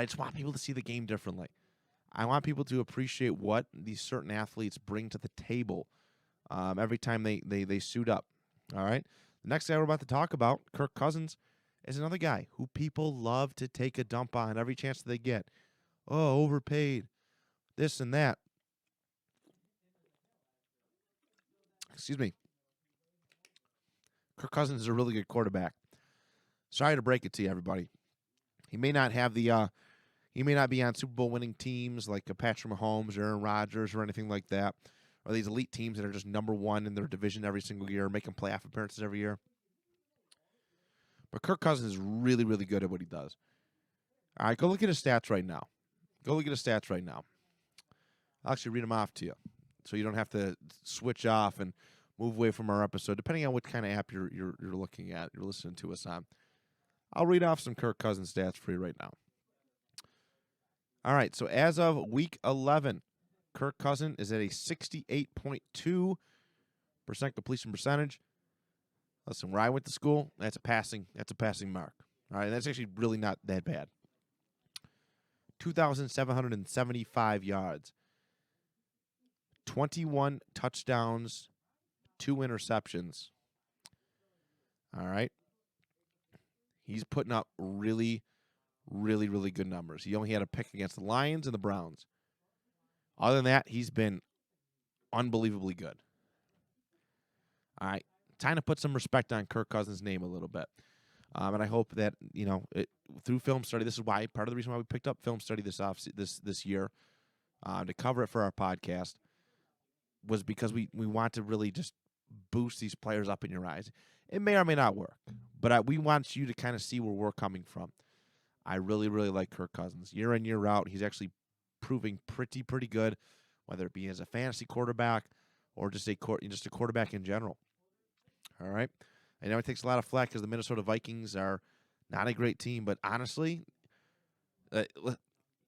I just want people to see the game differently. I want people to appreciate what these certain athletes bring to the table every time they suit up. All right? The next guy we're about to talk about, Kirk Cousins, is another guy who people love to take a dump on every chance that they get. Oh, overpaid, this and that. Excuse me. Kirk Cousins is a really good quarterback. Sorry to break it to you, everybody. He may not have the he may not be on Super Bowl winning teams like Patrick Mahomes or Aaron Rodgers or anything like that, or these elite teams that are just number one in their division every single year, making playoff appearances every year. But Kirk Cousins is really, really good at what he does. All right, go look at his stats right now. I'll actually read them off to you so you don't have to switch off and move away from our episode, depending on what kind of app you're looking at, you're listening to us on. I'll read off some Kirk Cousins stats for you right now. All right, so as of week 11, Kirk Cousins is at a 68.2% completion percentage. Listen, where I went to school, that's a passing mark. All right, that's actually really not that bad. 2,775 yards, 21 touchdowns, 2 interceptions. All right. He's putting up really, really, really good numbers. He only had a pick against the Lions and the Browns. Other than that, he's been unbelievably good. All right. Time to put some respect on Kirk Cousins' name a little bit. And I hope that, through film study, this is why, part of the reason why we picked up film study this year to cover it for our podcast was because we want to really just boost these players up in your eyes. It may or may not work, but we want you to kind of see where we're coming from. I really, really like Kirk Cousins. Year in, year out, he's actually proving pretty good, whether it be as a fantasy quarterback or just a quarterback in general. All right? I know it takes a lot of flack because the Minnesota Vikings are not a great team, but honestly,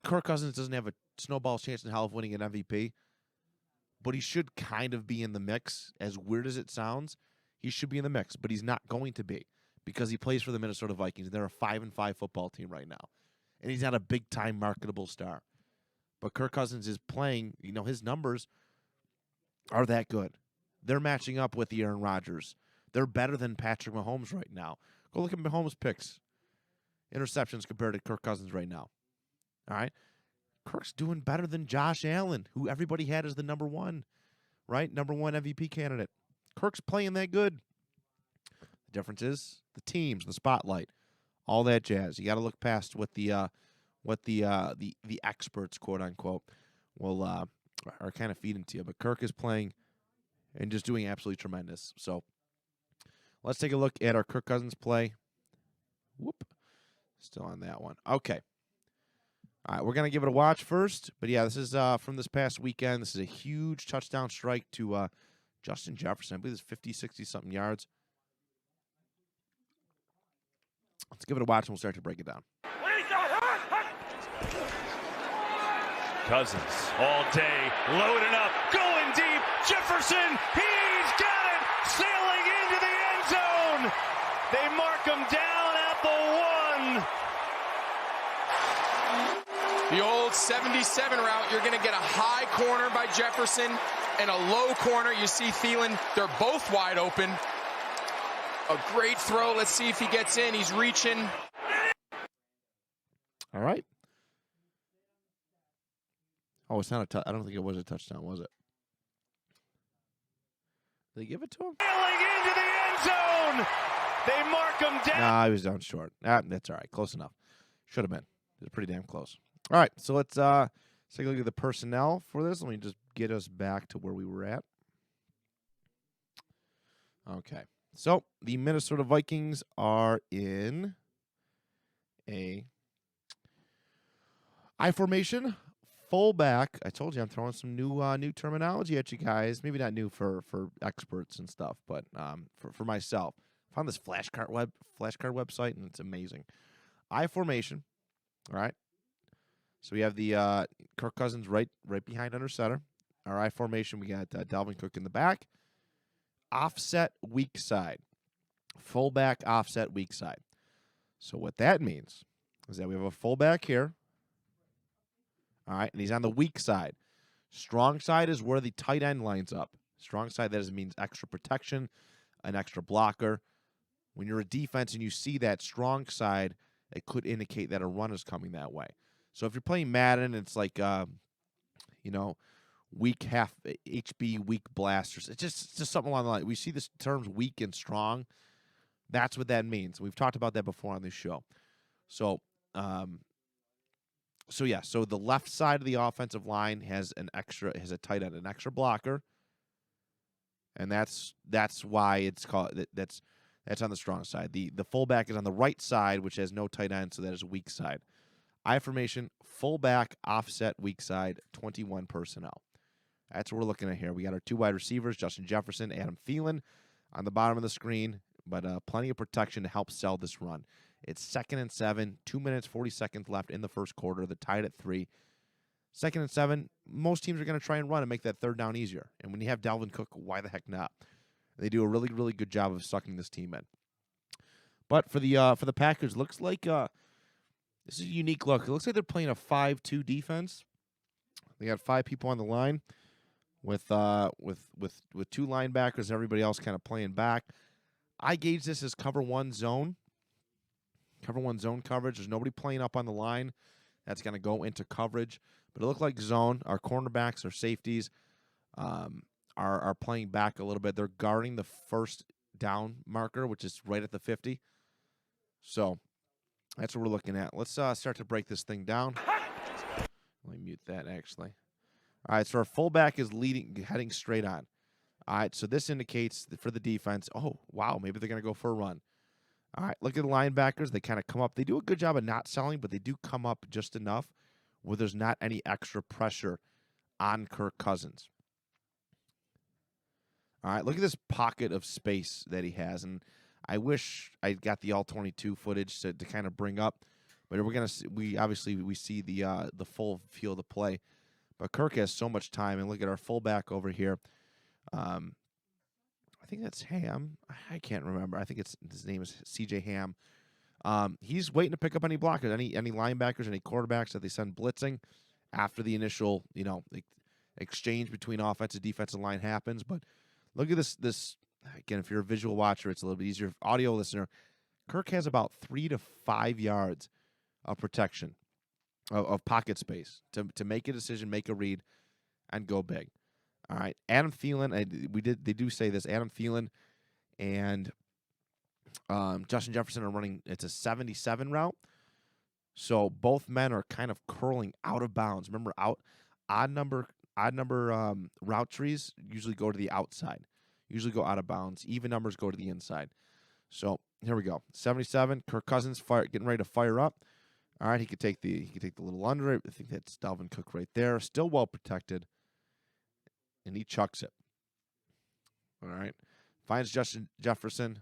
Kirk Cousins doesn't have a snowball's chance in hell of winning an MVP, but he should kind of be in the mix. As weird as it sounds, he should be in the mix, but he's not going to be because he plays for the Minnesota Vikings. They're a 5-5 football team right now, and he's not a big-time marketable star. But Kirk Cousins is playing, his numbers are that good. They're matching up with the Aaron Rodgers. They're better than Patrick Mahomes right now. Go look at Mahomes' picks, interceptions compared to Kirk Cousins right now. All right? Kirk's doing better than Josh Allen, who everybody had as the number one, right? Number one MVP candidate. Kirk's playing that good. The difference is the teams, the spotlight, all that jazz. You got to look past what the experts, quote unquote, will are kind of feeding to you. But Kirk is playing and just doing absolutely tremendous. So let's take a look at our Kirk Cousins play. Whoop, still on that one. Okay. All right, we're going to give it a watch first. But, yeah, this is from this past weekend. This is a huge touchdown strike to Justin Jefferson. I believe it's 50, 60-something yards. Let's give it a watch, and we'll start to break it down. Cousins all day, loading up, going deep. Jefferson, he's got it, sailing into the end zone. They mark him down at the 1. The old 77 route, you're going to get a high corner by Jefferson and a low corner. You see Thielen, they're both wide open. A great throw. Let's see if he gets in. He's reaching. All right. Oh, it's not I don't think it was a touchdown, was it? Did they give it to him? Sailing into the end zone. They mark him down. Nah, he was down short. That's all right. Close enough. Should have been. It was pretty damn close. All right, so let's take a look at the personnel for this. Let me just get us back to where we were at. Okay, so the Minnesota Vikings are in a I formation, fullback. I told you I'm throwing some new terminology at you guys. Maybe not new for experts and stuff, but for myself. I found this flashcard website, and it's amazing. I formation, all right? So we have the Kirk Cousins right behind under center. Our I formation, we got Dalvin Cook in the back. Offset weak side. Fullback offset weak side. So what that means is that we have a fullback here. All right, and he's on the weak side. Strong side is where the tight end lines up. Strong side, that means extra protection, an extra blocker. When you're a defense and you see that strong side, it could indicate that a run is coming that way. So if you're playing Madden, it's like, weak half HB, weak blasters. It's just something along the line. We see this terms weak and strong. That's what that means. We've talked about that before on this show. So the left side of the offensive line has a tight end, an extra blocker, and that's why it's called that's on the strong side. The fullback is on the right side, which has no tight end, so that is a weak side. I formation, fullback, offset, weak side, 21 personnel. That's what we're looking at here. We got our 2 wide receivers, Justin Jefferson, Adam Thielen, on the bottom of the screen, but plenty of protection to help sell this run. It's 2nd and 7, 2 minutes, 40 seconds left in the first quarter. They're tied at 3. 2nd and 7, most teams are going to try and run and make that third down easier. And when you have Dalvin Cook, why the heck not? They do a really, really good job of sucking this team in. But for the Packers, looks like this is a unique look. It looks like they're playing a 5-2 defense. They got 5 people on the line with 2 linebackers, everybody else kind of playing back. I gauge this as cover 1 zone. Cover 1 zone coverage. There's nobody playing up on the line. That's going to go into coverage. But it looked like zone. Our cornerbacks, our safeties are playing back a little bit. They're guarding the first down marker, which is right at the 50. So that's what we're looking at. Let's start to break this thing down. Let me mute that, actually. All right, so our fullback is heading straight on. All right, so this indicates for the defense, oh, wow, maybe they're going to go for a run. All right, look at the linebackers. They kind of come up. They do a good job of not selling, but they do come up just enough where there's not any extra pressure on Kirk Cousins. All right, look at this pocket of space that he has. And I wish I got the all-22 footage to kind of bring up. But we obviously see the full field of play. But Kirk has so much time. And look at our fullback over here. I think that's Ham. I can't remember. I think his name is C.J. Ham. He's waiting to pick up any blockers, any linebackers, any quarterbacks that they send blitzing after the initial, exchange between offensive and defensive line happens. But look at this. Again, if you're a visual watcher, it's a little bit easier. Audio listener, Kirk has about 3 to 5 yards of protection, of pocket space to make a decision, make a read, and go big. All right, Adam Thielen. They do say this. Adam Thielen and Justin Jefferson are running. It's a 77 route, so both men are kind of curling out of bounds. Remember, odd number route trees usually go to the outside. Usually go out of bounds. Even numbers go to the inside. So here we go. 77. Kirk Cousins getting ready to fire up. All right, he could take the little under it. I think that's Dalvin Cook right there. Still well protected. And he chucks it. All right. Finds Justin Jefferson.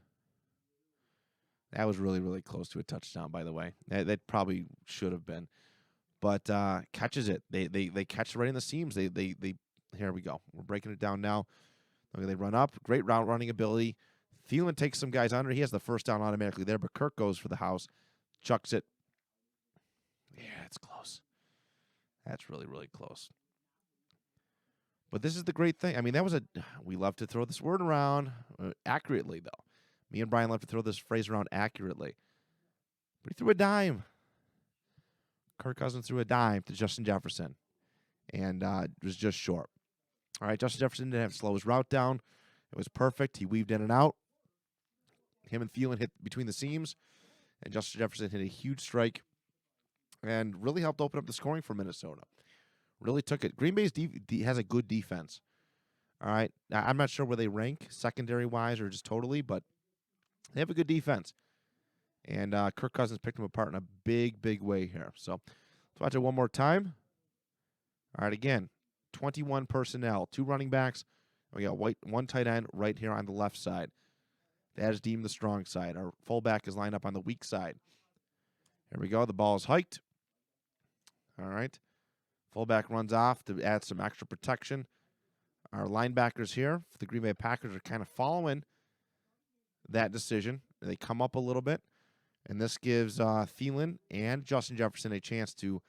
That was really, really close to a touchdown, by the way. That probably should have been. But catches it. They catch it right in the seams. They here we go. We're breaking it down now. Okay, they run up. Great route running ability. Thielen takes some guys under. He has the first down automatically there, but Kirk goes for the house. Chucks it. Yeah, it's close. That's really, really close. But this is the great thing. I mean, we love to throw this word around accurately, though. Me and Brian love to throw this phrase around accurately. But he threw a dime. Kirk Cousins threw a dime to Justin Jefferson. And it was just short. All right, Justin Jefferson didn't have to slow his route down. It was perfect. He weaved in and out. Him and Thielen hit between the seams. And Justin Jefferson hit a huge strike. And really helped open up the scoring for Minnesota. Really took it. Green Bay has a good defense. All right. I'm not sure where they rank secondary-wise or just totally, but they have a good defense. And Kirk Cousins picked them apart in a big, big way here. So let's watch it one more time. All right, again, 21 personnel, 2 running backs. We got one tight end right here on the left side. That is deemed the strong side. Our fullback is lined up on the weak side. Here we go. The ball is hiked. All right. Fullback runs off to add some extra protection. Our linebackers here for the Green Bay Packers are kind of following that decision. They come up a little bit, and this gives Thielen and Justin Jefferson a chance to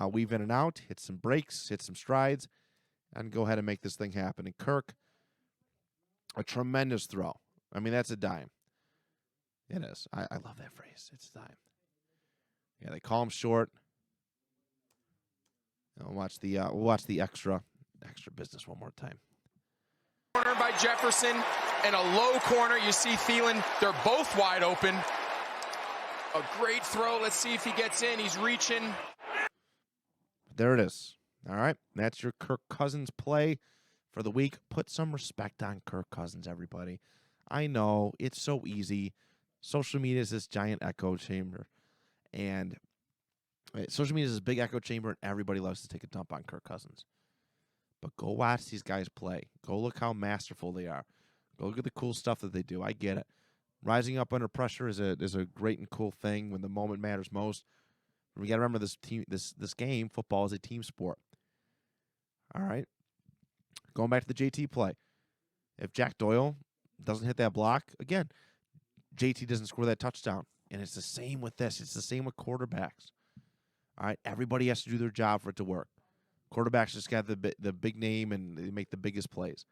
weave in and out, hit some breaks, hit some strides, and go ahead and make this thing happen. And Kirk, a tremendous throw. I mean, that's a dime. It is. I love that phrase. It's a dime. Yeah, they call him short. And we'll watch the extra business one more time. Corner by Jefferson and a low corner. You see Thielen. They're both wide open. A great throw. Let's see if he gets in. He's reaching. There it is. All right. That's your Kirk Cousins play for the week. Put some respect on Kirk Cousins, everybody. I know it's so easy. Social media is this giant echo chamber. And social media is this big echo chamber, and everybody loves to take a dump on Kirk Cousins. But go watch these guys play. Go look how masterful they are. Go look at the cool stuff that they do. I get it. Rising up under pressure is a great and cool thing when the moment matters most. We got to remember this game, football, is a team sport. All right. Going back to the JT play. If Jack Doyle doesn't hit that block, again, JT doesn't score that touchdown. And it's the same with this. It's the same with quarterbacks. All right. Everybody has to do their job for it to work. Quarterbacks just got the big name and they make the biggest plays.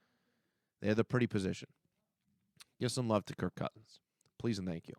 They have the pretty position. Give some love to Kirk Cousins. Please and thank you.